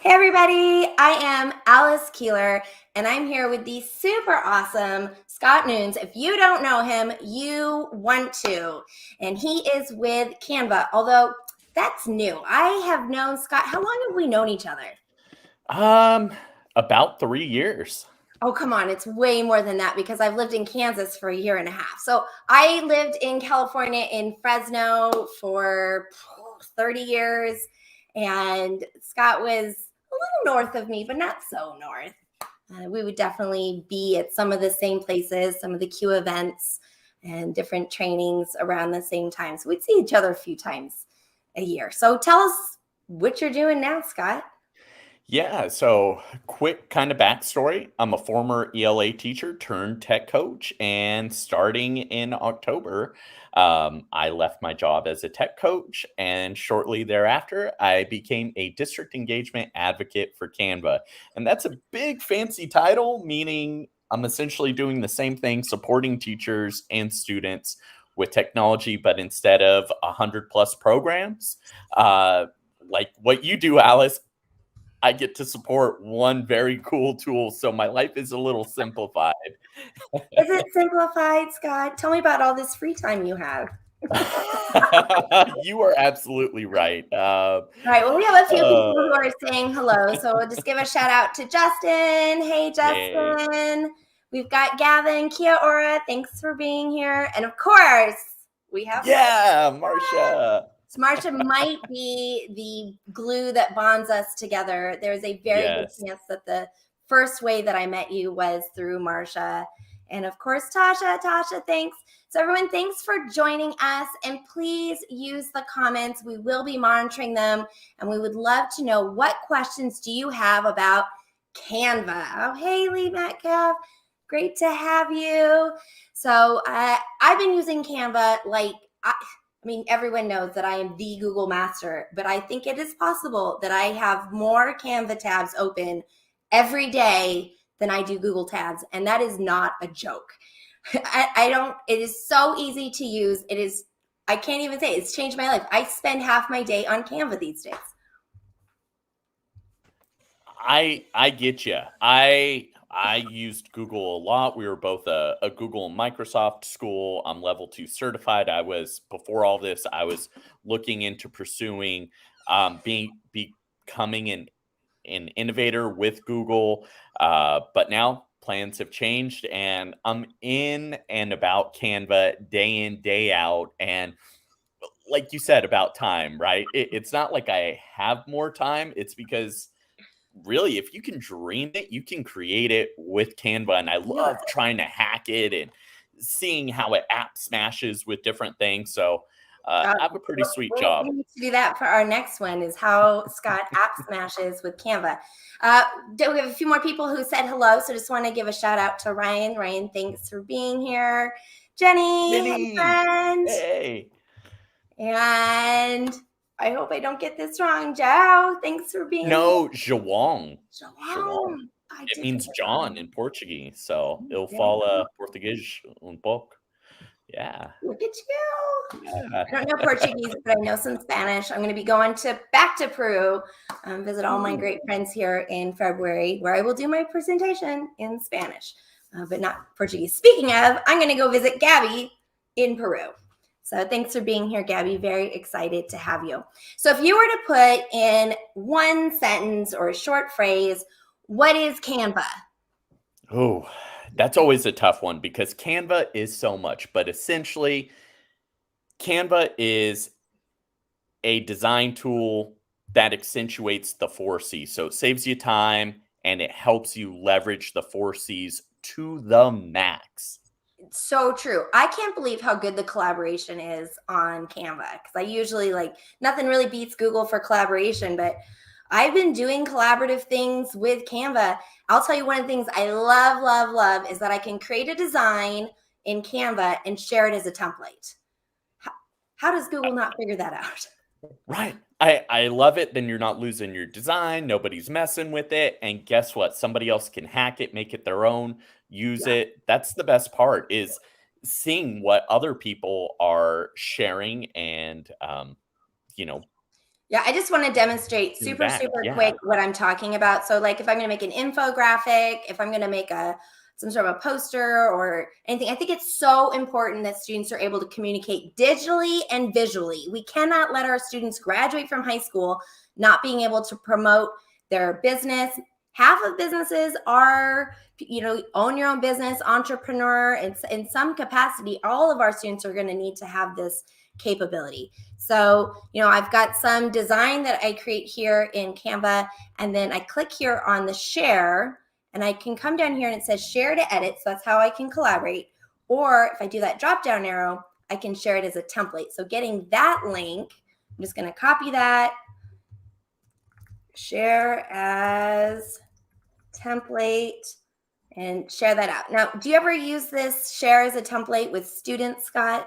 Hey everybody, I am Alice Keeler and I'm here with the super awesome Scott Nunes. If you don't know him, you want to. And he is with Canva, although that's new. I have known Scott. How long have we known each other? Um, about 3 years. Oh, come on. It's way more than that because I've lived in Kansas for a year and a half. So I lived in California in Fresno for 30 years. And Scott was a little north of me, but not so north. We would definitely be at some of the same places, some of the Q events and different trainings around the same time. So we'd see each other a few times a year. So tell us what you're doing now, Scott. Yeah, so quick kind of backstory. I'm a former ELA teacher turned tech coach, and starting in October, I left my job as a tech coach, and shortly thereafter, I became a district engagement advocate for Canva. And that's a big fancy title, meaning I'm essentially doing the same thing, supporting teachers and students with technology, but instead of 100 plus programs, like what you do, Alice, I get to support one very cool tool, so my life is a little simplified. Is it simplified, Scott? Tell me about all this free time you have. You are absolutely right. All right. Well, we have a few people Uh, who are saying hello. So we'll just give a shout out to Justin. Hey, Yay. Justin. We've got Gavin, Kia Ora. Thanks for being here. And of course, we have Yeah, Marsha. Marcia. Marsha might be the glue that bonds us together. There's a very good Yes. chance that the first way that I met you was through Marsha. And of course, Tasha. Tasha, thanks. So everyone, thanks for joining us. And please use the comments. We will be monitoring them. And we would love to know, what questions do you have about Canva? Oh, hey, Lee Metcalf. Great to have you. So I've been using Canva I mean, everyone knows that I am the Google master, but I think it is possible that I have more Canva tabs open every day than I do Google tabs. And that is not a joke. I don't, it is so easy to use. I can't even say it. It's changed my life. I spend half my day on Canva these days. I get you. I used Google a lot. We were both a Google and Microsoft school. I'm level 2 certified. I was before all this, I was looking into pursuing being becoming an innovator with Google. But now plans have changed, and I'm in and about Canva day in, day out. And like you said about time, right? It's not like I have more time. It's because really, if you can dream it, you can create it with Canva. And I love trying to hack it and seeing how it app smashes with different things. So I have a pretty sweet job. We need to do that for our next one, is how Scott app smashes with Canva. We have a few more people who said hello, so just want to give a shout out to Ryan. Ryan, thanks for being here. Jenny, hey Jenny, friend. hey. And I hope I don't get this wrong. Joe, thanks for being here. No, João. João. João. I It did get means it John wrong. in Portuguese. So eu There you falo go. português um pouco. Yeah. Look at you. Yeah. I don't know Portuguese, but I know some Spanish. I'm going to be going back to Peru, visit all my great friends here in February, where I will do my presentation in Spanish, but not Portuguese. Speaking of, I'm going to go visit Gabby in Peru. So thanks for being here, Gabby. Very excited to have you. So if you were to put in one sentence or a short phrase, what is Canva? Oh, that's always a tough one because Canva is so much, but essentially, Canva is a design tool that accentuates the 4Cs. So it saves you time and it helps you leverage the 4Cs to the max. So true. I can't believe how good the collaboration is on Canva, because I usually, like, nothing really beats Google for collaboration, but I've been doing collaborative things with Canva. I'll tell you, one of the things I love, love, love is that I can create a design in Canva and share it as a template. How does Google not figure that out? Right. I love it. Then you're not losing your design. Nobody's messing with it. And guess what? Somebody else can hack it, make it their own, use Yeah. it. That's the best part, is seeing what other people are sharing and, you know, Yeah, I just want to demonstrate in super, back. super Yeah. quick what I'm talking about. So like if I'm going to make an infographic, if I'm going to make some sort of a poster or anything, I think it's so important that students are able to communicate digitally and visually. We cannot let our students graduate from high school not being able to promote their business. Half of businesses are, own your own business, entrepreneur, and in some capacity, all of our students are going to need to have this capability. So, I've got some design that I create here in Canva, and then I click here on the share, and I can come down here and it says share to edit. So that's how I can collaborate. Or if I do that drop down arrow, I can share it as a template. So getting that link, I'm just going to copy that, share as template, and share that out. Now, do you ever use this share as a template with students, Scott?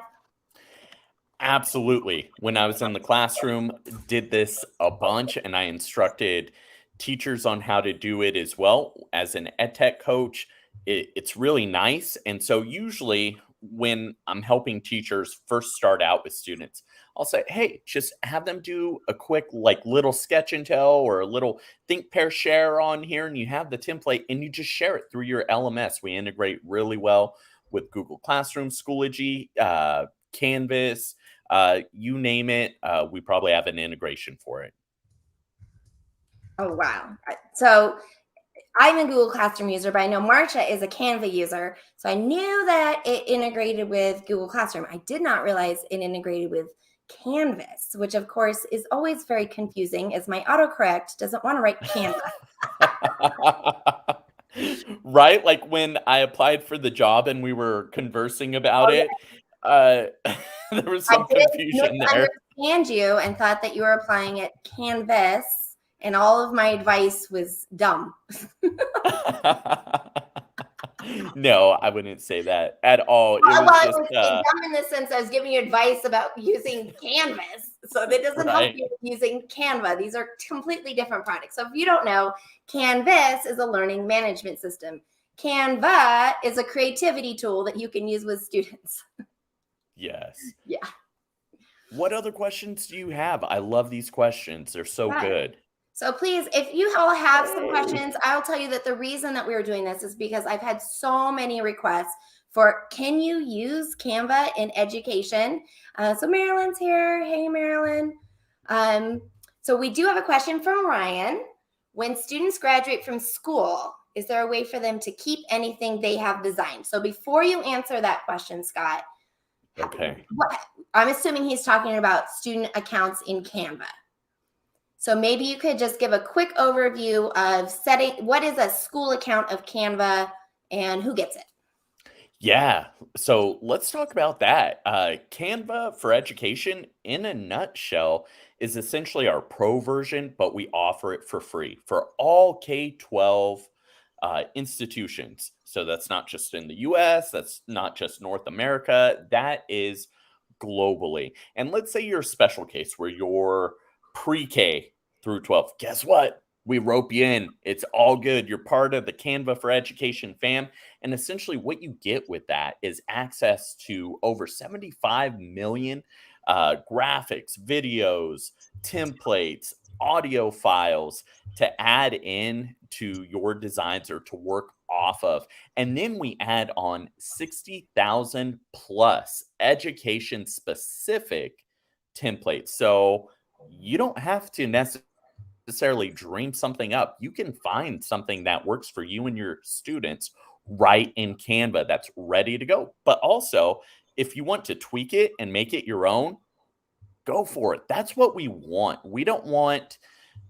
Absolutely. When I was in the classroom, did this a bunch, and I instructed teachers on how to do it as well. As an ed tech coach, it's really nice. And so usually when I'm helping teachers first start out with students, I'll say, hey, just have them do a quick like little sketch and tell or a little think pair share on here, and you have the template and you just share it through your LMS. We integrate really well with Google Classroom, Schoology, Canvas, you name it, we probably have an integration for it. Oh, wow. So I'm a Google Classroom user, but I know Marsha is a Canva user. So I knew that it integrated with Google Classroom. I did not realize it integrated with Canvas, which of course is always very confusing as my autocorrect doesn't want to write Canva. Right? Like when I applied for the job and we were conversing about Oh, it, uh, there was I some did confusion there. misunderstand you and thought that you were applying at Canvas, and all of my advice was dumb. No, I wouldn't say that at all. It Well, was I just, was dumb in the sense I was giving you advice about using Canvas. So that doesn't help right. you with using Canva. These are completely different products. So if you don't know, Canvas is a learning management system. Canva is a creativity tool that you can use with students. Yes. Yeah. What other questions do you have? I love these questions. They're so Right. good. So please, if you all have some Hey. questions, I'll tell you that the reason that we were doing this is because I've had so many requests for can you use Canva in education? So Marilyn's here. Hey, Marilyn. So we do have a question from Ryan. When students graduate from school, is there a way for them to keep anything they have designed? So before you answer that question, Scott, Okay. I'm assuming he's talking about student accounts in Canva. So maybe you could just give a quick overview of setting what is a school account of Canva and who gets it. Yeah. So let's talk about that. Canva for Education, in a nutshell, is essentially our pro version, but we offer it for free for all K 12 institutions. So that's not just in the US, that's not just North America, that is globally. And let's say you're a special case where you're pre K through 12. Guess what? We rope you in. It's all good. You're part of the Canva for Education fam. And essentially, what you get with that is access to over 75 million graphics, videos, templates, audio files to add in to your designs or to work off of. And then we add on 60,000 plus education specific templates. So you don't have to necessarily dream something up. You can find something that works for you and your students right in Canva that's ready to go. But also, if you want to tweak it and make it your own, go for it. That's what we want. We don't want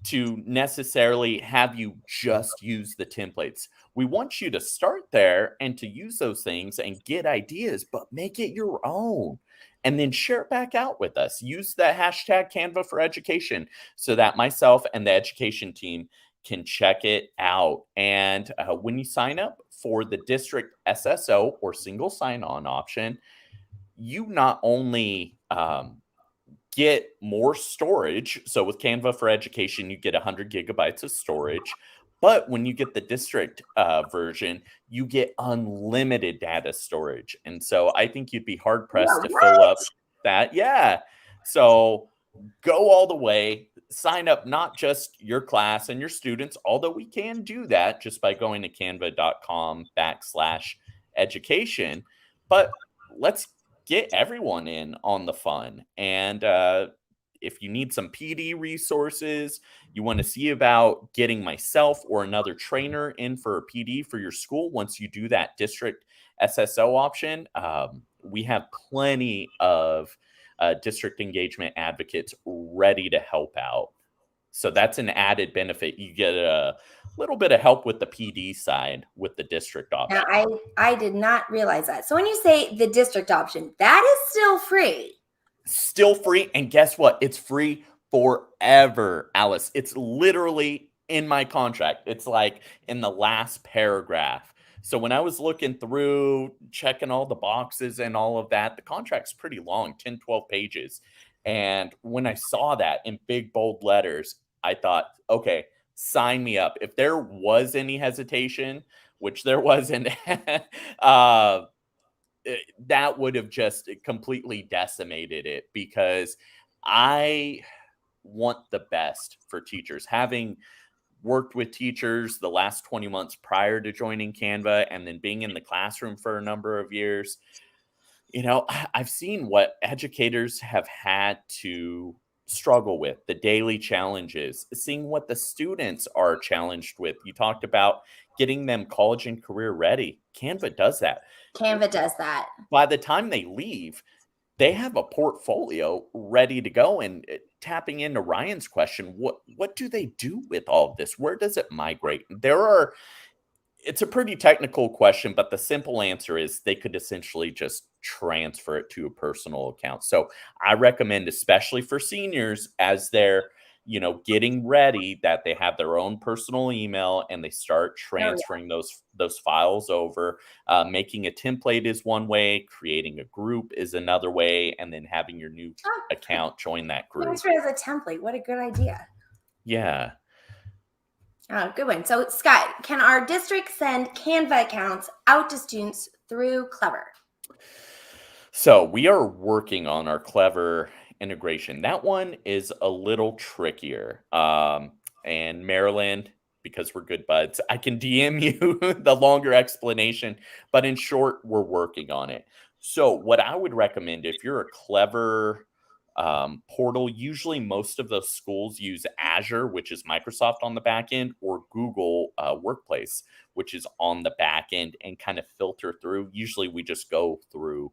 to necessarily have you just use the templates. We want you to start there and to use those things and get ideas, but make it your own. And then share it back out with us. Use the hashtag Canva for Education so that myself and the education team can check it out. And when you sign up for the district SSO or single sign on option, you not only get more storage. So with Canva for Education, you get 100 gigabytes of storage. But when you get the district version, you get unlimited data storage. And so I think you'd be hard pressed Yeah, to fill what? up that. Yeah. So go all the way. sign up not just your class and your students, although we can do that just by going to canva.com/education, but let's get everyone in on the fun. And if you need some PD resources, you want to see about getting myself or another trainer in for a PD for your school once you do that district SSO option, we have plenty of district engagement advocates ready to help out. So that's an added benefit. You get a little bit of help with the PD side with the district option. Now, I did not realize that. So when you say the district option, that is still free. Still free. And guess what? It's free forever, Alice. It's literally in my contract. It's like in the last paragraph. So when I was looking through, checking all the boxes and all of that, the contract's pretty long, 10, 12 pages. And when I saw that in big, bold letters, I thought, okay, sign me up. If there was any hesitation, which there wasn't, that would have just completely decimated it, because I want the best for teachers. Having worked with teachers the last 20 months prior to joining Canva and then being in the classroom for a number of years, I've seen what educators have had to struggle with, the daily challenges, seeing what the students are challenged with. You talked about getting them college and career ready. Canva does that. Canva does that. By the time they leave, they have a portfolio ready to go. And tapping into Ryan's question, what do they do with all of this? Where does it migrate? It's a pretty technical question, but the simple answer is they could essentially just transfer it to a personal account. So I recommend, especially for seniors, as they're getting ready, that they have their own personal email and they start transferring those files over. Making a template is one way, creating a group is another way, and then having your new account join that group. Transfer as a template. What a good idea. Yeah. Oh, good one. So Scott, can our district send Canva accounts out to students through Clever? So we are working on our Clever integration. That one is a little trickier. And Marilyn, because we're good buds, I can DM you the longer explanation, but in short, we're working on it. So what I would recommend, if you're a Clever portal, usually most of those schools use Azure, which is Microsoft on the back end, or Google Workplace, which is on the back end, and kind of filter through. Usually we just go through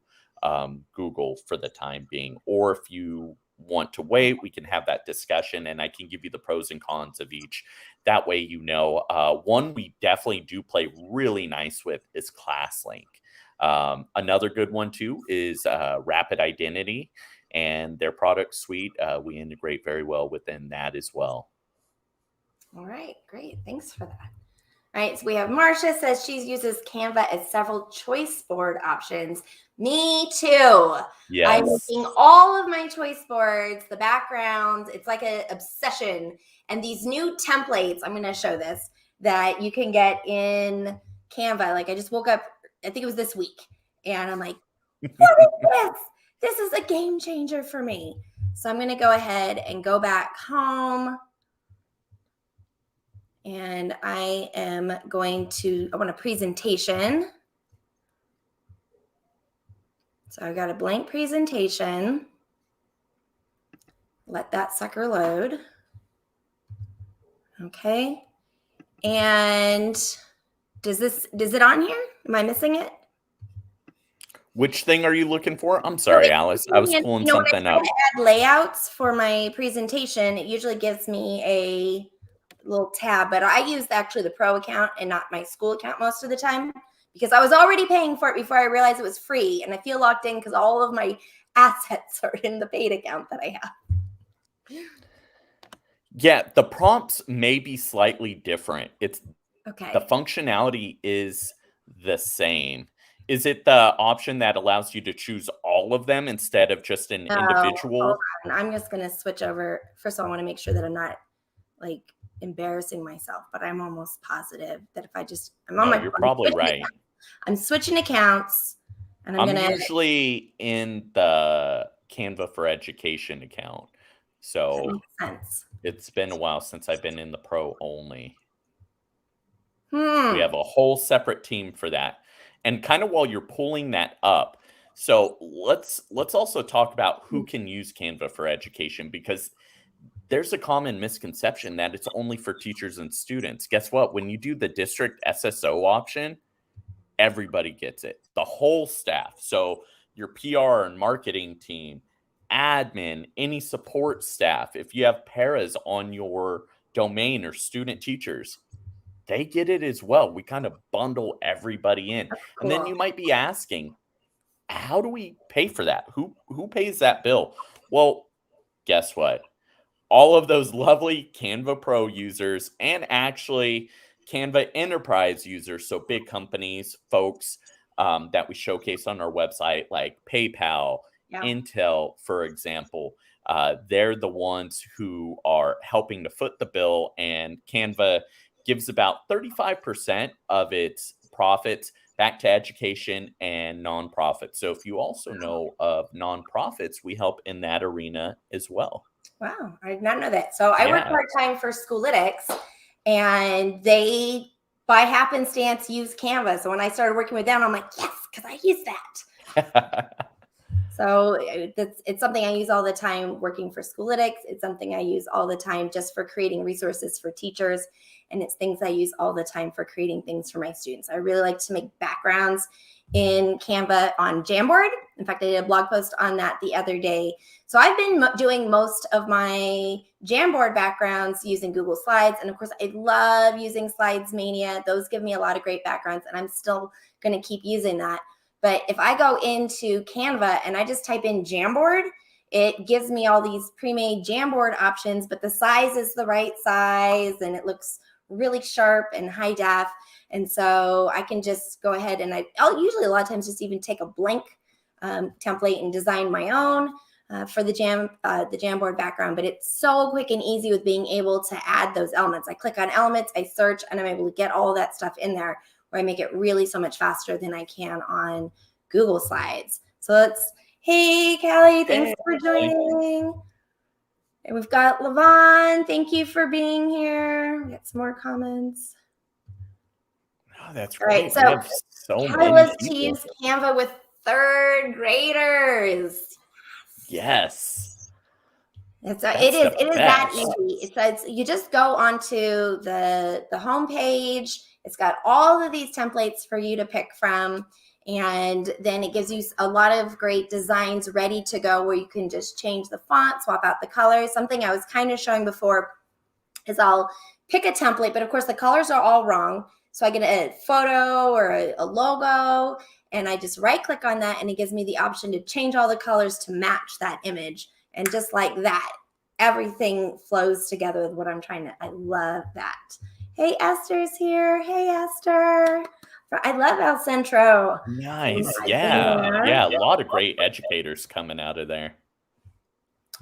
Google for the time being. Or if you want to wait, we can have that discussion and I can give you the pros and cons of each. That way, one we definitely do play really nice with is ClassLink. Another good one too is Rapid Identity, and their product suite. We integrate very well within that as well. All right, great. Thanks for that. All right, so we have Marcia says she uses Canva as several choice board options. Me too. Yes. I'm making all of my choice boards, the backgrounds. It's like an obsession. And these new templates, I'm going to show this, that you can get in Canva. Like I just woke up, I think it was this week, and I'm like, what is this? This is a game changer for me. So I'm going to go ahead and go back home. And I want a presentation. So I got a blank presentation. Let that sucker load. Okay. And is it on here? Am I missing it? Which thing are you looking for? I'm sorry, Alice. I was pulling something up. When I add layouts for my presentation, it usually gives me a little tab, but I use actually the pro account and not my school account most of the time, because I was already paying for it before I realized it was free, and I feel locked in because all of my assets are in the paid account that I have. Yeah, the prompts may be slightly different. Okay. The functionality is the same. Is it the option that allows you to choose all of them instead of just an individual? Hold on. I'm just going to switch over. First of all, I want to make sure that I'm not like embarrassing myself, but I'm almost positive that if I just, you're probably right. I'm switching accounts, and I'm usually in the Canva for Education account. So makes sense. it's been a while since I've been in the pro only. We Hmm. have a whole separate team for that. And kind of while you're pulling that up, so let's also talk about who can use Canva for education, because there's a common misconception that it's only for teachers and students. Guess what? When you do the district SSO option, everybody gets it, the whole staff. So your PR and marketing team, admin, any support staff, if you have paras on your domain or student teachers, they get it as well. We kind of bundle everybody in. And then Cool. you might be asking, how do we pay for that? Who pays that bill? Well, guess what? All of those lovely Canva Pro users, and actually Canva Enterprise users, so big companies, folks that we showcase on our website, like PayPal, Yeah. Intel, for example, they're the ones who are helping to foot the bill, and Canva gives about 35% of its profits back to education and nonprofits. So if you also know of nonprofits, we help in that arena as well. Wow, I did not know that. So I work Yeah. part-time for Schoolitics, and they, by happenstance, use Canva. So when I started working with them, I'm like, yes, because I use that. So it's something I use all the time working for Schoolitics. It's something I use all the time just for creating resources for teachers. And it's things I use all the time for creating things for my students. I really like to make backgrounds in Canva on Jamboard. In fact, I did a blog post on that the other day. So I've been doing most of my Jamboard backgrounds using Google Slides. And of course, I love using Slides Mania. Those give me a lot of great backgrounds, and I'm still going to keep using that. But if I go into Canva and I just type in Jamboard, it gives me all these pre-made Jamboard options, but the size is the right size and it looks really sharp and high def. And so I can just go ahead and I'll usually a lot of times just even take a blank template and design my own for the Jamboard background. But it's so quick and easy with being able to add those elements. I click on elements, I search, and I'm able to get all that stuff in there, where I make it really so much faster than I can on Google Slides. So let's, hey, Callie, thanks for joining. And we've got Levon. Thank you for being here. We got some more comments. Oh, that's All great. right, so We have so Callie many loves to people. use Canva with third graders. Yes. It is the that best. easy. It says you just go onto the home page. It's got all of these templates for you to pick from. And then it gives you a lot of great designs ready to go, where you can just change the font, swap out the colors. Something I was kind of showing before is I'll pick a template, but of course the colors are all wrong. So I get a photo or a logo, and I just right click on that, and it gives me the option to change all the colors to match that image. And just like that, everything flows together with what I'm trying to. I love that. Hey, Esther's here. Hey, Esther. I love El Centro. Nice. Yeah. A lot of great educators coming out of there.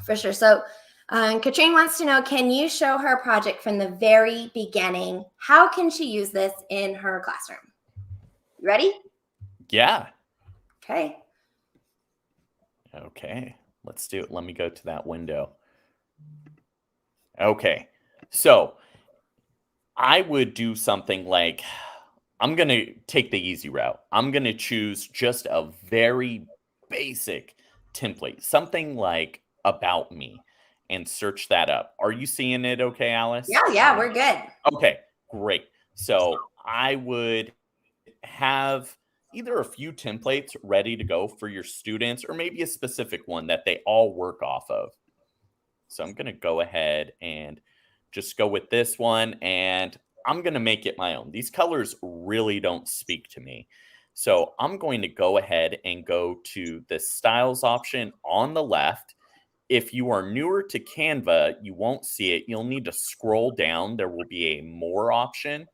For sure. So Katrine wants to know, can you show her project from the very beginning? How can she use this in her classroom? You ready? Yeah. Okay. Okay. Let's do it. Let me go to that window. Okay. So I would do something like, I'm going to take the easy route. I'm going to choose just a very basic template, something like about me, and search that up. Are you seeing it okay, Alice? Yeah, we're good. Okay, great. So I would have either a few templates ready to go for your students, or maybe a specific one that they all work off of. So I'm going to go ahead and just go with this one, and I'm going to make it my own. These colors really don't speak to me. So I'm going to go ahead and go to the styles option on the left. If you are newer to Canva, you won't see it. You'll need to scroll down. There will be a more option.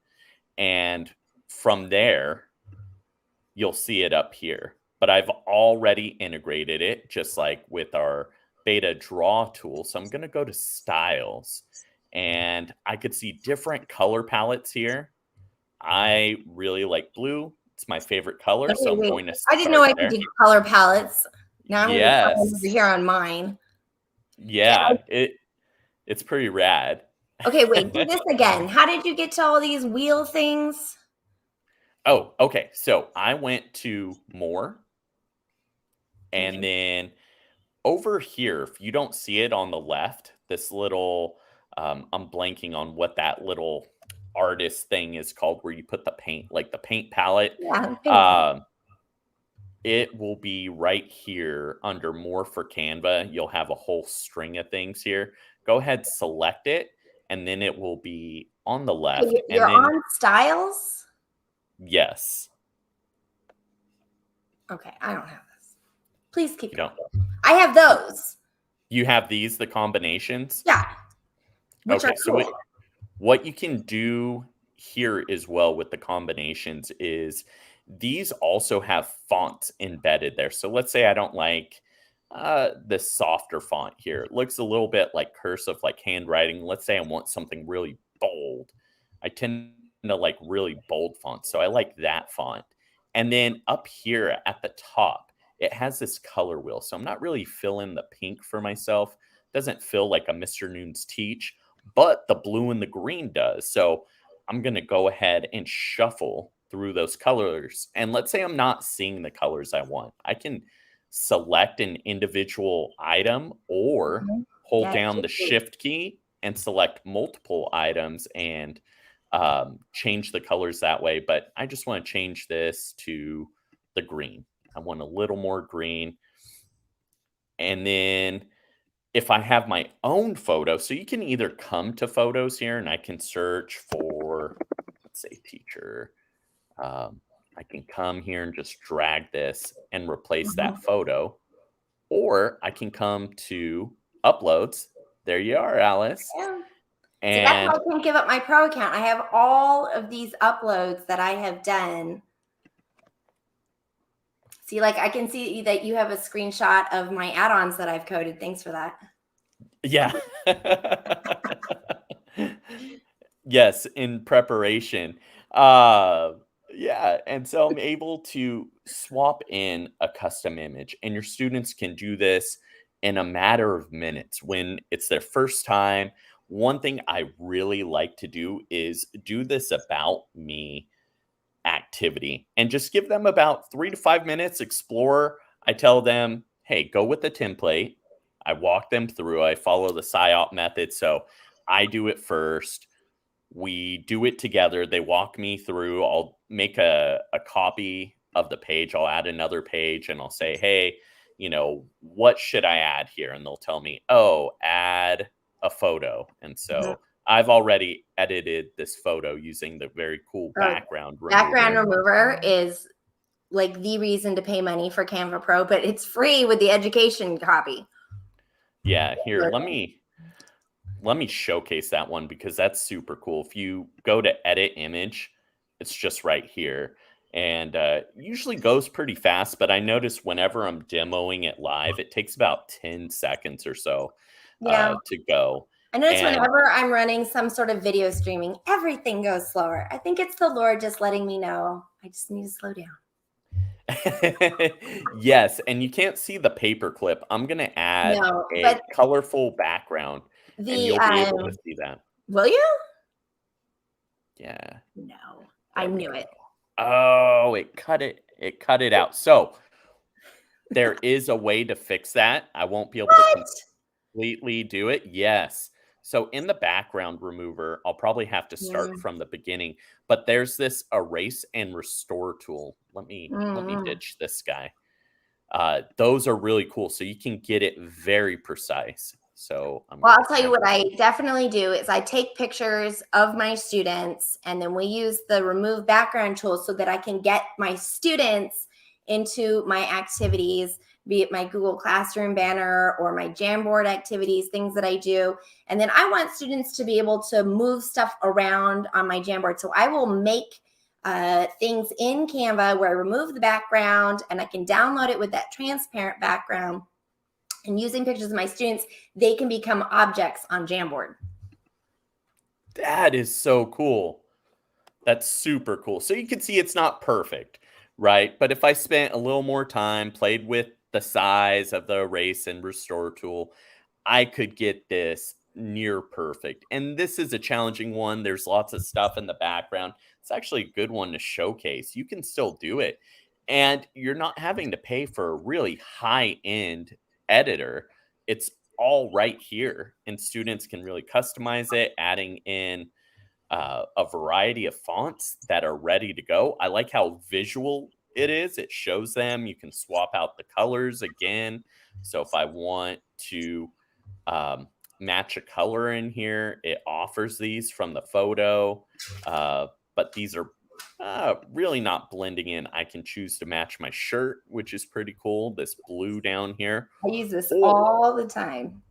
And from there, you'll see it up here. But I've already integrated it, just like with our beta draw tool. So I'm going to go to styles, and I could see different color palettes here. I really like blue. It's my favorite color. So I'm going to I didn't know I could do color palettes. Now I'm going to come over here on mine. Yeah. It's pretty rad. Okay, wait, do this again. How did you get to all these wheel things? Oh, okay. So I went to more, and Okay. then over here, if you don't see it on the left, this little, I'm blanking on what that little artist thing is called, where you put the paint, like the paint palette. Yeah, pink. Um, it will be right here under more for Canva. You'll have a whole string of things here. Go ahead, select it, and then it will be on the Okay, left. you're And then, on styles? yes, Okay, I don't have this. Please keep you going. don't, I have those. you have these, the combinations. Yeah, which are Okay, so cool. what you can do here as well with the combinations is these also have fonts embedded there. So let's say I don't like this softer font here. It looks a little bit like cursive, like handwriting. Let's say I want something really bold. I tend to like really bold fonts. So I like that font. And then up here at the top, it has this color wheel. So I'm not really filling the pink for myself. Doesn't feel like a Mr. Noon's Teach, but the blue and the green does. So I'm going to go ahead and shuffle through those colors. And let's say I'm not seeing the colors I want. I can select an individual item or Mhm. hold Yeah, it down should the be. shift key and select multiple items and change the colors that way. But I just want to change this to the green. I want a little more green. And then if I have my own photo, so you can either come to photos here and I can search for, let's say, teacher. Um, I can come here and just drag this and replace that Mhm. photo, or I can come to uploads. There you are, Alice. Yeah. See, that's why And I can't give up my pro account. I have all of these uploads that I have done. See, like I can see that you have a screenshot of my add-ons that I've coded. Thanks for that. yeah. Yes, in preparation. Uh, yeah, and so I'm able to swap in a custom image, and your students can do this in a matter of minutes when it's their first time. One thing I really like to do is do this about me activity and just give them about 3 to 5 minutes, explore. I tell them, hey, go with the template. I walk them through, I follow the SIOP method. So I do it first, we do it together. They walk me through. I'll make a copy of the page. I'll add another page and I'll say, hey, what should I add here? And they'll tell me, oh, add a photo. And Mhm. so I've already edited this photo using the very cool Oh, background background remover. remover is like the reason to pay money for Canva Pro, but it's free with the education copy. Yeah, here, let me showcase that one because that's super cool. If you go to edit image, it's just right here. And usually goes pretty fast, but I notice whenever I'm demoing it live, it takes about 10 seconds or so Yeah. to go. I notice And whenever I'm running some sort of video streaming, everything goes slower. I think it's the Lord just letting me know I just need to slow down. yes, and you can't see the paper clip. I'm going to add No, a but colorful background and the you'll be able to see that. will you? Yeah, No, I there we knew go. it. Oh, it cut it out. So there is a way to fix that. I won't be able to What? completely do it. Yes. So in the background remover, I'll probably have to start Mm, from the beginning, but there's this erase and restore tool. Let me mm. ditch this guy. Those are really cool. So you can get it very precise. So I'm Well, going I'll tell to you add what this. I definitely do is I take pictures of my students and then we use the remove background tool so that I can get my students into my activities, be it my Google Classroom banner or my Jamboard activities, things that I do. And then I want students to be able to move stuff around on my Jamboard. So I will make things in Canva where I remove the background and I can download it with that transparent background. And using pictures of my students, they can become objects on Jamboard. That is so cool. That's super cool. So you can see it's not perfect, right? But if I spent a little more time, played with the size of the erase and restore tool, I could get this near perfect. And this is a challenging one. There's lots of stuff in the background. It's actually a good one to showcase. You can still do it. And you're not having to pay for a really high end editor. It's all right here. And students can really customize it, adding in a variety of fonts that are ready to go. I like how visual it is. It shows them. You can swap out the colors again. So if I want to um, match a color in here, it offers these from the photo. But these are really not blending in. I can choose to match my shirt, which is pretty cool. This blue down here. I use this Or, all the time.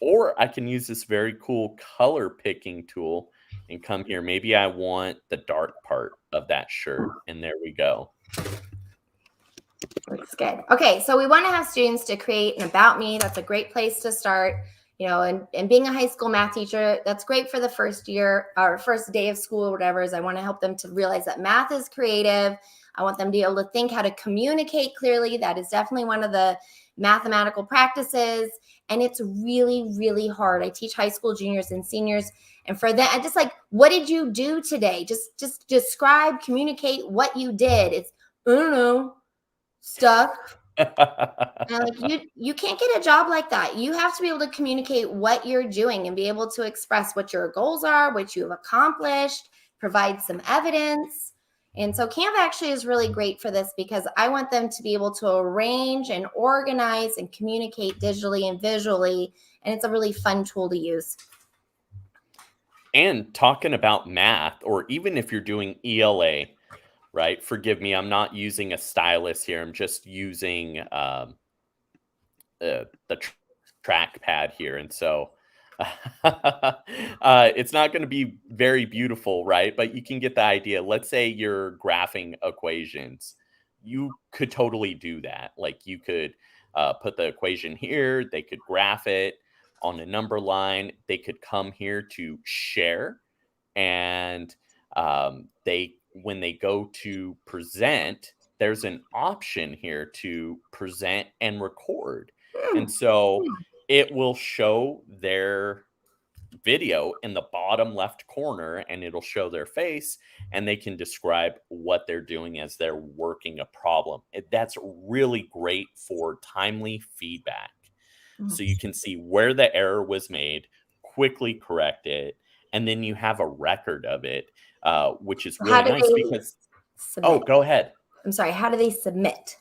or I can use this very cool color picking tool and come here. Maybe I want the dark part of that shirt. And there we go. Looks good. Okay, so we want to have students to create an about me. That's a great place to start. You know, and being a high school math teacher, that's great for the first year or first day of school or whatever. Is I want to help them to realize that math is creative. I want them to be able to think how to communicate clearly. That is definitely one of the mathematical practices. And it's really, really hard. I teach high school juniors and seniors. And for them, I just like, what did you do today? Just describe, communicate what you did. It's, I don't know, stuff. And like you can't get a job like that. You have to be able to communicate what you're doing and be able to express what your goals are, what you've accomplished, provide some evidence. And so Canva actually is really great for this because I want them to be able to arrange and organize and communicate digitally and visually. And it's a really fun tool to use. And talking about math, or even if you're doing ELA, right? Forgive me, I'm not using a stylus here. I'm just using the trackpad here. And so it's not going to be very beautiful, right? But you can get the idea. Let's say you're graphing equations. You could totally do that. Like you could put the equation here, they could graph it on a number line. They could come here to share, and they when they go to present, there's an option here to present and record. And so it will show their video in the bottom left corner, and it'll show their face, and they can describe what they're doing as they're working a problem. That's really great for timely feedback. So you can see where the error was made, quickly correct it, and then you have a record of it, which is How really do nice they because, oh, submit? go ahead. I'm sorry, how do they submit?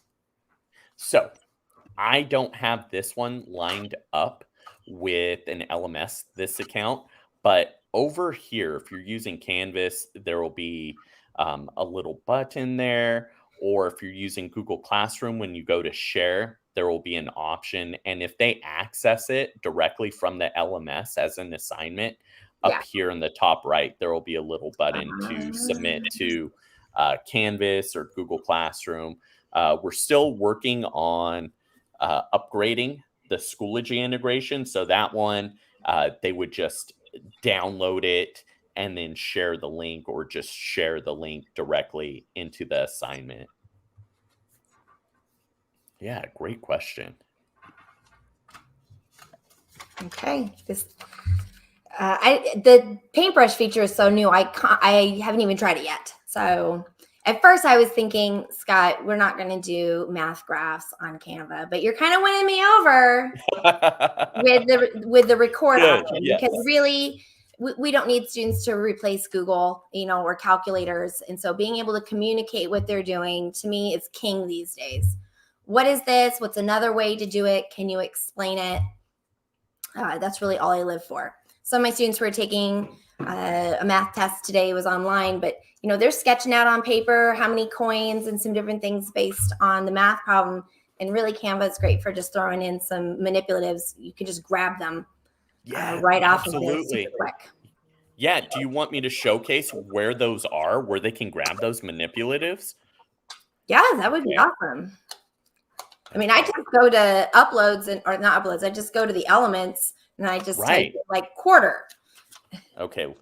So I don't have this one lined up with an LMS, this account, but over here, if you're using Canvas, there will be a little button there. Or if you're using Google Classroom, when you go to share, there will be an option. And if they access it directly from the LMS as an assignment, Yeah. up here in the top right, there will be a little button to submit to Canvas or Google Classroom. We're still working on upgrading the Schoology integration. So that one, they would just download it and then share the link, or just share the link directly into the assignment. Yeah, great question. Okay. The paintbrush feature is so new. I haven't even tried it yet. So at first I was thinking, Scott, we're not going to do math graphs on Canva, but you're kind of winning me over with the record Good, option, yes. because really we don't need students to replace Google, or calculators. And so being able to communicate what they're doing, to me, is king these days. What is this? What's another way to do it? Can you explain it? That's really all I live for. Some of my students were taking a math test today. It was online, but they're sketching out on paper how many coins and some different things based on the math problem. And really, Canva is great for just throwing in some manipulatives. You can just grab them right off of it super quick. Yeah. Do you want me to showcase where those are, where they can grab those manipulatives? Yeah, that would be awesome. I mean, I just go to uploads or not uploads. I just go to the elements and I just type like quarter. Okay. And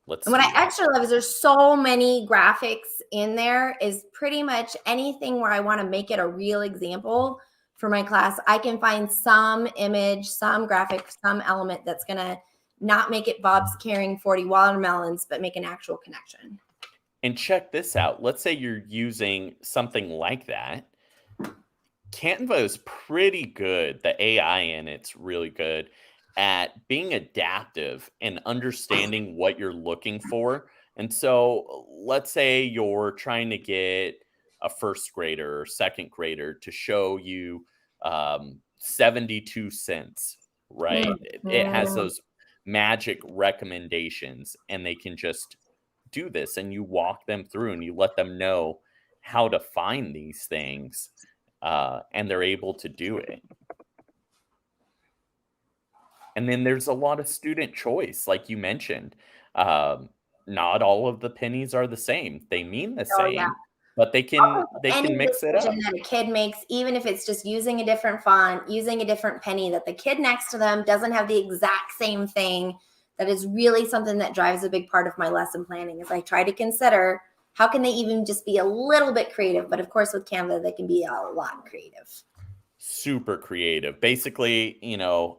what I actually love is there's so many graphics in there. Is pretty much anything where I want to make it a real example for my class, I can find some image, some graphic, some element that's going to not make it Bob's carrying 40 watermelons, but make an actual connection. And check this out. Let's say you're using something like that. Canva is pretty good. The AI in it's really good at being adaptive and understanding what you're looking for. And so, let's say you're trying to get a first grader or second grader to show you 72 cents, right? It has Mhm. those magic recommendations, and they can just do this, and you walk them through and you let them know how to find these things, and they're able to do it. And then there's a lot of student choice, like you mentioned. Um, Not all of the pennies are the same. They mean the Oh yeah. same, but they Any can mix it decision up. that a kid makes, even if it's just using a different font, using a different penny, that the kid next to them doesn't have the exact same thing, that is really something that drives a big part of my lesson planning. Is I try to consider how can they even just be a little bit creative. But of course, with Canva, they can be a lot creative. Super creative. Basically,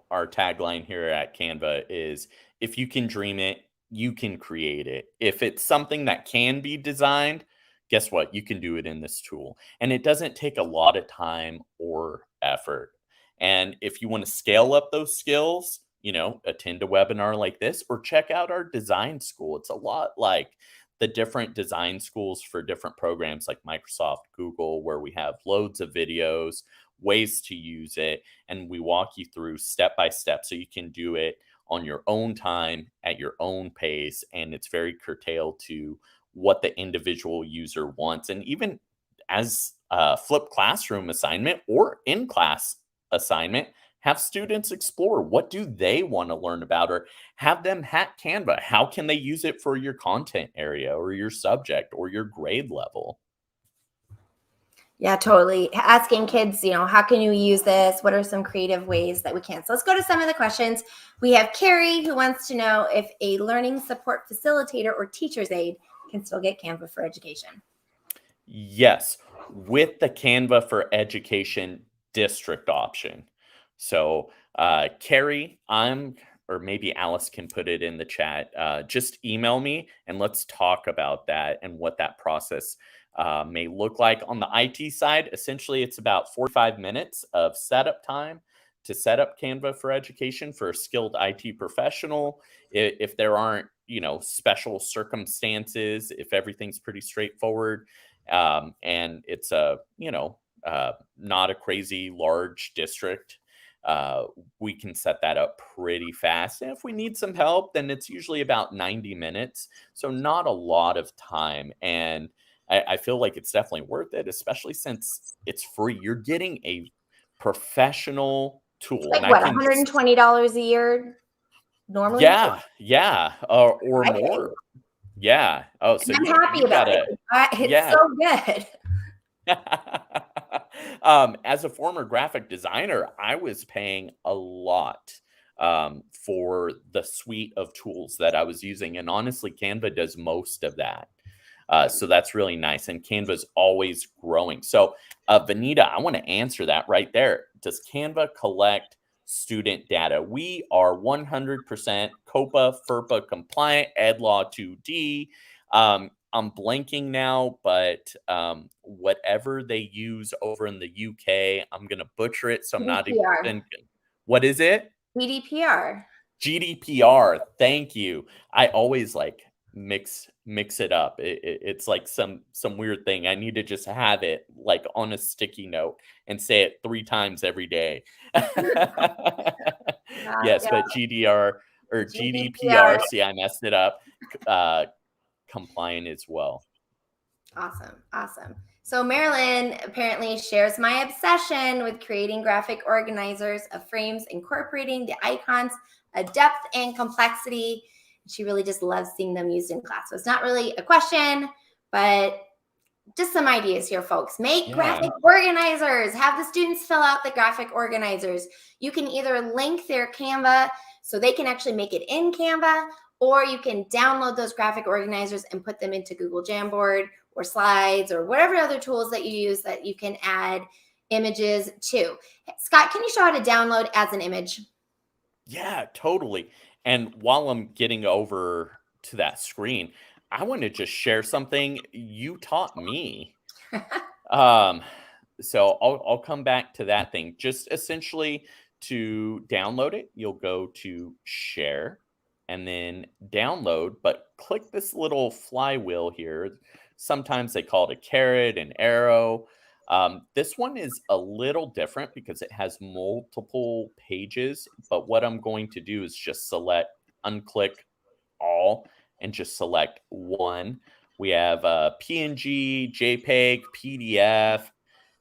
our tagline here at Canva is if you can dream it, you can create it. If it's something that can be designed, guess what? You can do it in this tool. And it doesn't take a lot of time or effort. And if you want to scale up those skills, attend a webinar like this or check out our design school. It's a lot like the different design schools for different programs like Microsoft, Google, where we have loads of videos, ways to use it, and we walk you through step by step so you can do it on your own time at your own pace, and it's very curtailed to what the individual user wants. And even as a flipped classroom assignment or in class assignment, have students explore what do they want to learn about, or have them hack Canva. How can they use it for your content area or your subject or your grade level? Yeah, totally. Asking kids, how can you use this? What are some creative ways that we can? So let's go to some of the questions. We have Carrie who wants to know if a learning support facilitator or teacher's aide can still get Canva for education. Yes, with the Canva for Education district option. So, Carrie, or maybe Alice can put it in the chat. Just email me and let's talk about that and what that process may look like. On the IT side, essentially, it's about 45 minutes of setup time to set up Canva for Education for a skilled IT professional. If there aren't, special circumstances, if everything's pretty straightforward, and it's not a crazy large district, we can set that up pretty fast. And if we need some help, then it's usually about 90 minutes. So not a lot of time. And I feel like it's definitely worth it, especially since it's free. You're getting a professional tool. Like And I what, can, $120 a year normally? yeah, or I pay. more. Yeah. Oh, so And I'm happy you about it. gotta, It's yeah. so good. As a former graphic designer, I was paying a lot for the suite of tools that I was using. And honestly, Canva does most of that. So that's really nice. And Canva's always growing. So, Vanita, I want to answer that right there. Does Canva collect student data? We are 100% COPA, FERPA compliant, Ed Law 2D. I'm blanking now, but whatever they use over in the UK, I'm going to butcher it. So I'm not GDPR. even. What is it? GDPR. GDPR. Thank you. I always like mix it up. It's like some weird thing. I need to just have it like on a sticky note and say it 3 times every day. Yes, Yeah, but GDR or GDPR. GDPR. See, I messed it up. Uh, Compliant as well. Awesome. Awesome. So Marilyn apparently shares my obsession with creating graphic organizers of frames, incorporating the icons, a depth and complexity. She really just loves seeing them used in class. So it's not really a question, but just some ideas here, folks. Make graphic organizers. Have the students fill out the graphic organizers. You can either link their Canva so they can actually make it in Canva, or you can download those graphic organizers and put them into Google Jamboard or Slides or whatever other tools that you use that you can add images to. Scott, can you show how to download as an image? Yeah, totally. And while I'm getting over to that screen, I want to just share something you taught me. Um, so I'll come back to that thing. Just essentially to download it, you'll go to share and then download, but click this little flywheel here. Sometimes they call it a carrot, an arrow. This one is a little different because it has multiple pages, but what I'm going to do is just unclick all, and just select one. We have PNG, JPEG, PDF,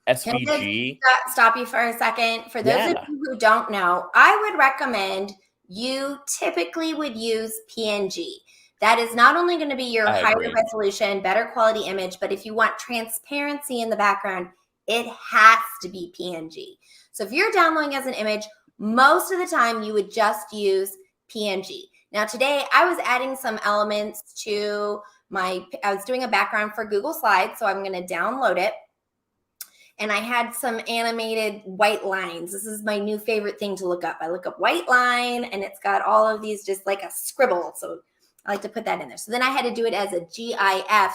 Can I just SVG. stop you for a second? For those of Yeah, you who don't know, I would recommend you typically would use PNG. That is not only going to be your I higher agree. resolution, better quality image, but if you want transparency in the background, it has to be PNG. So if you're downloading as an image, most of the time you would just use PNG. Now today I was adding some elements to I was doing a background for Google Slides, so I'm going to download it. And I had some animated white lines. This is my new favorite thing to look up. I look up white line and it's got all of these just like a scribble. So I like to put that in there. So then I had to do it as a GIF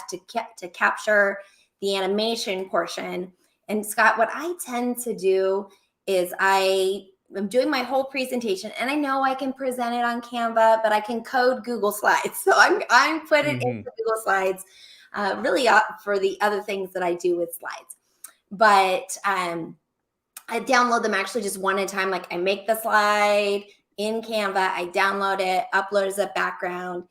to capture the animation portion. And Scott, what I tend to do is I'm doing my whole presentation and I know I can present it on Canva, but I can code Google Slides. So I'm putting it into Google Slides really for the other things that I do with slides. But I download them actually just one at a time. Like I make the slide in Canva, I download it, upload as a background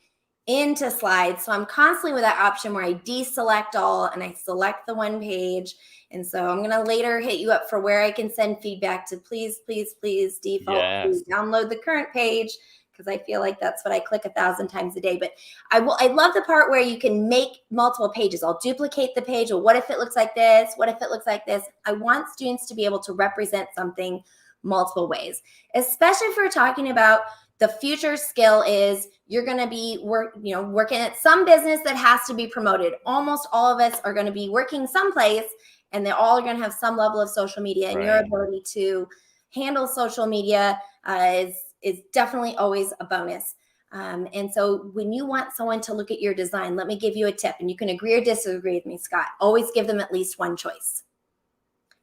into slides. So I'm constantly with that option where I deselect all and I select the one page. And so I'm going to later hit you up for where I can send feedback to please default Yes. download the current page, because I feel like that's what I click 1,000 times a day. But I love the part where you can make multiple pages. I'll duplicate the page. Well, what if it looks like this? What if it looks like this? I want students to be able to represent something multiple ways, especially if we're talking about the future skill is you're going to be working at some business that has to be promoted. Almost all of us are going to be working someplace, and they're all going to have some level of social media. And your ability to handle social media is definitely always a bonus. And so when you want someone to look at your design, let me give you a tip, and you can agree or disagree with me, Scott. Always give them at least one choice.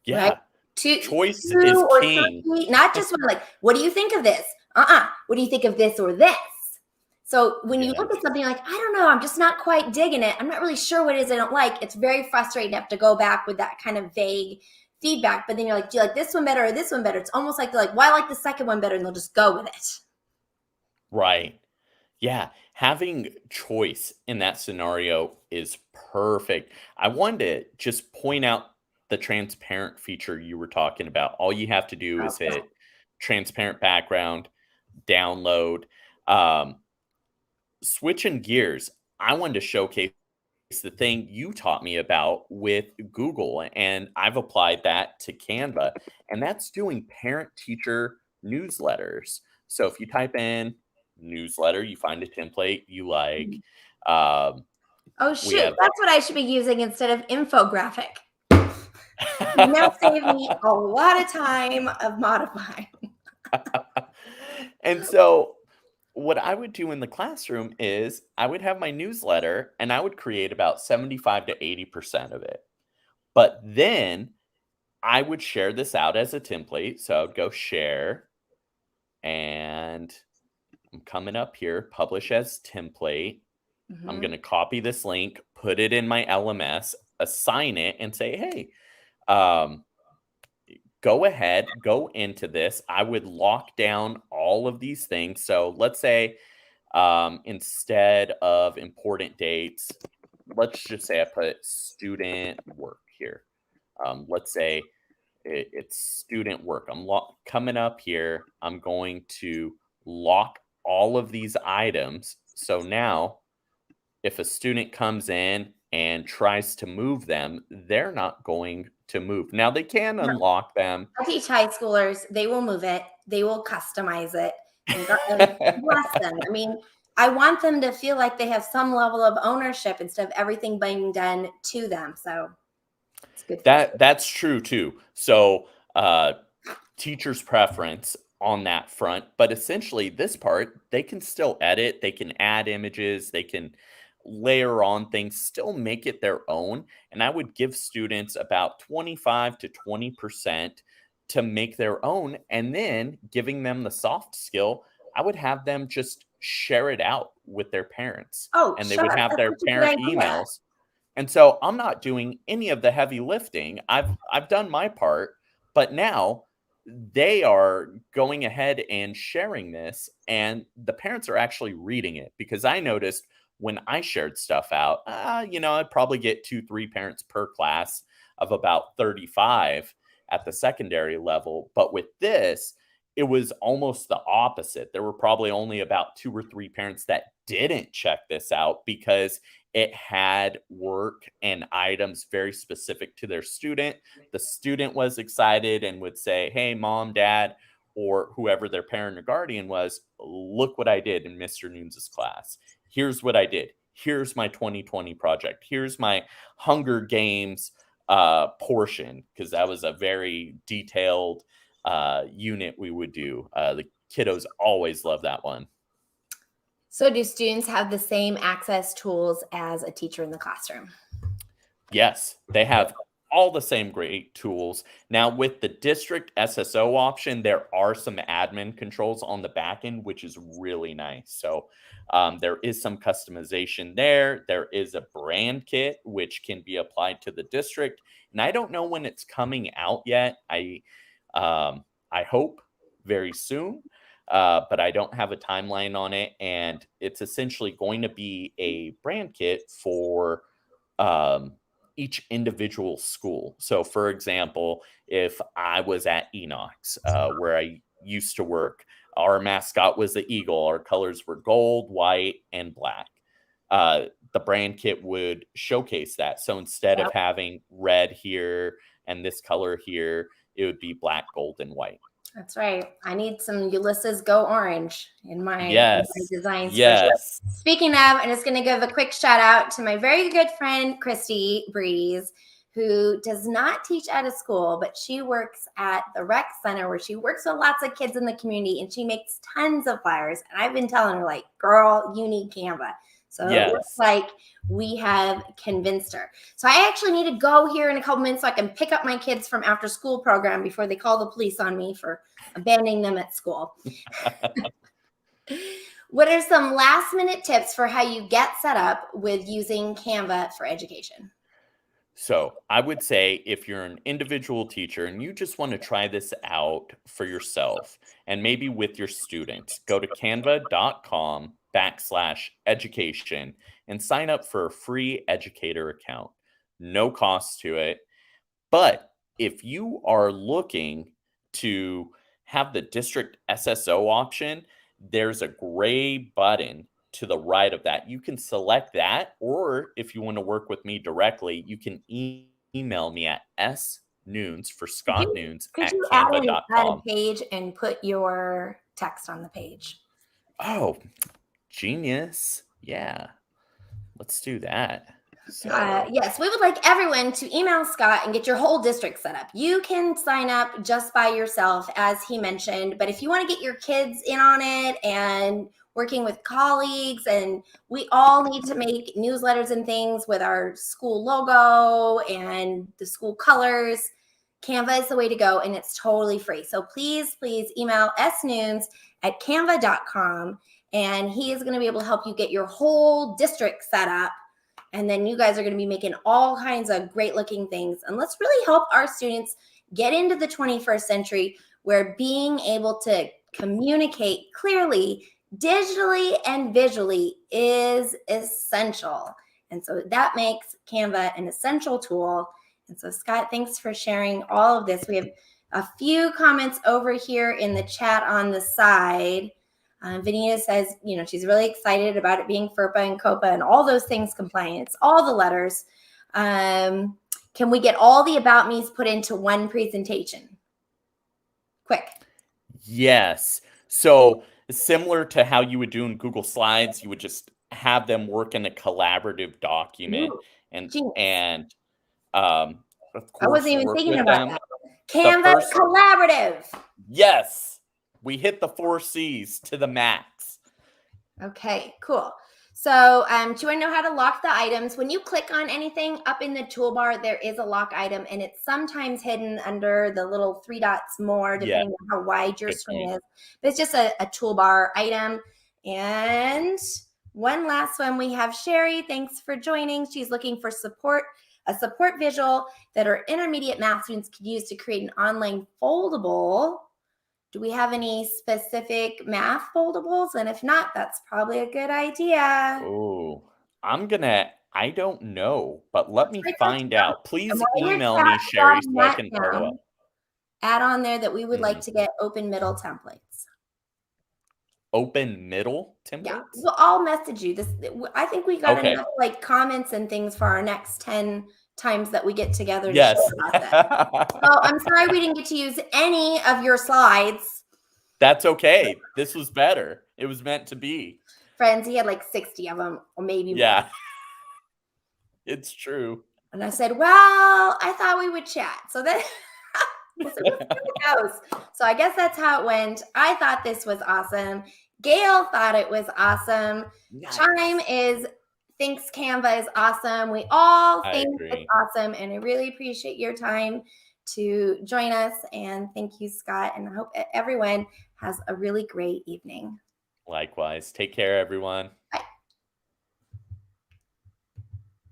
Yeah. Right? Choice two is or king. three, not just one. Like, what do you think of this? What do you think of this or this? So when you look at something like, I don't know, I'm just not quite digging it. I'm not really sure what it is I don't like. It's very frustrating to have to go back with that kind of vague feedback. But then you're like, do you like this one better or this one better? It's almost like they're like, well, I like the second one better, and they'll just go with it. Right. Yeah. Having choice in that scenario is perfect. I wanted to just point out the transparent feature you were talking about. All you have to do is Okay. hit transparent background, download. Um, Switching gears, I wanted to showcase the thing you taught me about with Google, and I've applied that to Canva, and that's doing parent teacher newsletters. So if you type in newsletter, you find a template you like. Um, Oh, we shoot. have, That's what I should be using instead of infographic. And that saved me a lot of time of modifying. and so what I would do in the classroom is I would have my newsletter and I would create about 75 to 80% of it. But then I would share this out as a template. So I would go share, and I'm coming up here, publish as template. I'm going to copy this link, put it in my LMS, assign it, and say, hey, um, go ahead, go into this. I would lock down all of these things. So let's say instead of important dates, let's just say I put student work here. Let's say it's student work. I'm coming up here. I'm going to lock all of these items. So now if a student comes in and tries to move them, they're not going to move. Now they can unlock them. I teach high schoolers. They will move it. They will customize it. And bless them. I mean, I want them to feel like they have some level of ownership instead of everything being done to them. So it's good. That's true too. So teacher's preference on that front. But essentially, this part, they can still edit, they can add images, they can layer on things, still make it their own. And I would give students about 25 to 20% to make their own. And then giving them the soft skill, I would have them just share it out with their parents, Oh, and they would sure. have That's their such a good parent idea. emails. And so I'm not doing any of the heavy lifting. I've done my part, but now they are going ahead and sharing this, and the parents are actually reading it, because I noticed when I shared stuff out, I'd probably get 2, 3 parents per class of about 35 at the secondary level. But with this, it was almost the opposite. There were probably only about 2 or 3 parents that didn't check this out, because it had work and items very specific to their student. The student was excited and would say, "Hey, mom, dad," or whoever their parent or guardian was, "Look what I did in Mr. Nunes' class. Here's what I did. Here's my 2020 project. Here's my Hunger Games portion," because that was a very detailed unit we would do. The kiddos always love that one. So, do students have the same access tools as a teacher in the classroom? Yes, they have all the same great tools. Now, with the district SSO option, there are some admin controls on the back end, which is really nice. So, there is some customization there. There is a brand kit, which can be applied to the district. And I don't know when it's coming out yet. I hope very soon, but I don't have a timeline on it. And it's essentially going to be a brand kit for um, each individual school. So, for example, if I was at Enox, where I used to work, our mascot was the eagle. Our colors were gold, white, and black. The brand kit would showcase that. So instead of Yep. having red here and this color here, it would be black, gold, and white. That's right. I need some Ulysses Go Orange in my Yes. designs for sure. Yes. Speaking of, I'm just going to give a quick shout out to my very good friend, Christy Breeze, who does not teach at a school, but she works at the rec center where she works with lots of kids in the community, and she makes tons of flyers. And I've been telling her, like, girl, you need Canva. So it looks Yes. like we have convinced her. So I actually need to go here in a couple minutes so I can pick up my kids from after school program before they call the police on me for abandoning them at school. What are some last minute tips for how you get set up with using Canva for education? So I would say, if you're an individual teacher and you just want to try this out for yourself and maybe with your students, go to canva.com/education and sign up for a free educator account. No cost to it. But if you are looking to have the district SSO option, there's a gray button to the right of that. You can select that, or if you want to work with me directly, you can email me at snoons for Could Scott you, Noons could at you add a canva.com. page and put your text on the page? Oh, genius. Yeah, let's do that. So, Yes, we would like everyone to email Scott and get your whole district set up. You can sign up just by yourself, as he mentioned, but if you want to get your kids in on it and working with colleagues, and we all need to make newsletters and things with our school logo and the school colors, Canva is the way to go, and it's totally free. So please, please email snoons@canva.com, and he is going to be able to help you get your whole district set up. And then you guys are going to be making all kinds of great looking things. And let's really help our students get into the 21st century, where being able to communicate clearly, digitally and visually is essential. And so that makes Canva an essential tool. And so, Scott, thanks for sharing all of this. We have a few comments over here in the chat on the side. Vanita says, she's really excited about it being FERPA and COPA and all those things compliant. It's all the letters. Can we get all the about me's put into one presentation? Quick. yes. So, similar to how you would do in Google Slides, you would just have them work in a collaborative document, Ooh, and genius. and of I course wasn't even work thinking with about them. that. The Canva first collaborative. Yes. We hit the 4 C's to the max. Okay, cool. So do you want to know how to lock the items? When you click on anything up in the toolbar, there is a lock item, and it's sometimes hidden under the little 3 dots more, Yeah. depending on how wide your Good screen point. is. But it's just a toolbar item. And one last one, we have Sherry. Thanks for joining. She's looking for a support visual that our intermediate math students could use to create an online foldable. Do we have any specific math foldables? And if not, that's probably a good idea. Oh, I don't know, but let me Type those find down. out. Please And while you're email me, Sherry, jotting so I that can follow up. down, add on there that we would like Mhm. to get open middle templates. Open middle Yeah, templates? well, I'll message you this. I think we got Okay. enough like comments and things for our next 10 times that we get together to Yes. share about that. Oh, I'm sorry we didn't get to use any of your slides. That's okay. This was better. It was meant to be. Friends, he had like 60 of them, or maybe more. Yeah. It's true. And I said, well, I thought we would chat. So then we'll see how it goes. So I guess that's how it went. I thought this was awesome. Gail thought it was awesome. Nice. Chime thinks Canva is awesome. We all I think agree. it's awesome. And I really appreciate your time to join us. And thank you, Scott. And I hope everyone has a really great evening. Likewise. Take care, everyone. Bye.